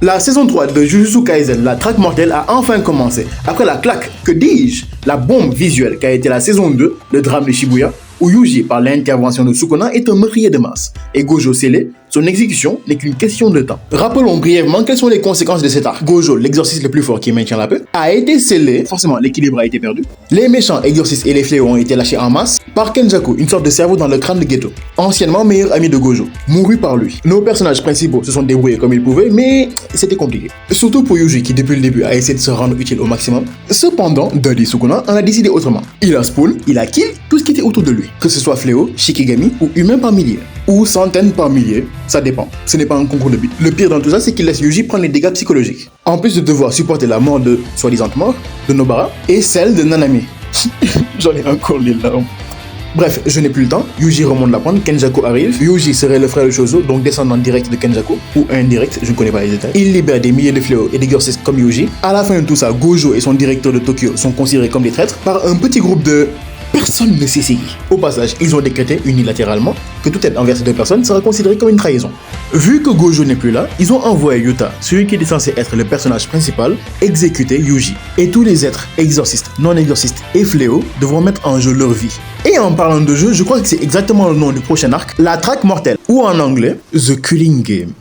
La saison 3 de Jujutsu Kaisen, la traque mortelle, a enfin commencé. Après la claque, que dis-je, la bombe visuelle qu'a été la saison 2, le drame de Shibuya, où Yuji, par l'intervention de Sukuna, est un meurtrier de masse, et Gojo scellé, son exécution n'est qu'une question de temps. Rappelons brièvement quelles sont les conséquences de cet arc. Gojo, l'exorciste le plus fort qui maintient la paix, a été scellé, forcément l'équilibre a été perdu. Les méchants exorcistes et les fléaux ont été lâchés en masse par Kenjaku, une sorte de cerveau dans le crâne de Geto, anciennement meilleur ami de Gojo, mouru par lui. Nos personnages principaux se sont débrouillés comme ils pouvaient, mais c'était compliqué. Surtout pour Yuji qui depuis le début a essayé de se rendre utile au maximum. Cependant, Daddy Sukuna en a décidé autrement. Il a spawn, il a kill tout ce qui était autour de lui. Que ce soit fléau, Shikigami ou humain par milliers. Ou centaines par milliers, ça dépend. Ce n'est pas un concours de but. Le pire dans tout ça, c'est qu'il laisse Yuji prendre les dégâts psychologiques. En plus de devoir supporter la mort de soi-disant mort, de Nobara, et celle de Nanami. J'en ai encore les larmes. Bref, je n'ai plus le temps. Yuji remonte la pente, Kenjaku arrive. Yuji serait le frère de Chozo, donc descendant direct de Kenjaku, ou indirect, je ne connais pas les détails. Il libère des milliers de fléaux et d'exorcistes comme Yuji. À la fin de tout ça, Gojo et son directeur de Tokyo sont considérés comme des traîtres par un petit groupe de... Personne ne sait. Au passage, ils ont décrété unilatéralement que toute aide envers ces deux personnes sera considérée comme une trahison. Vu que Gojo n'est plus là, ils ont envoyé Yuta, celui qui était censé être le personnage principal, exécuter Yuji. Et tous les êtres, exorcistes, non-exorcistes et fléaux, devront mettre en jeu leur vie. Et en parlant de jeu, je crois que c'est exactement le nom du prochain arc, la traque mortelle, ou en anglais, The Killing Game.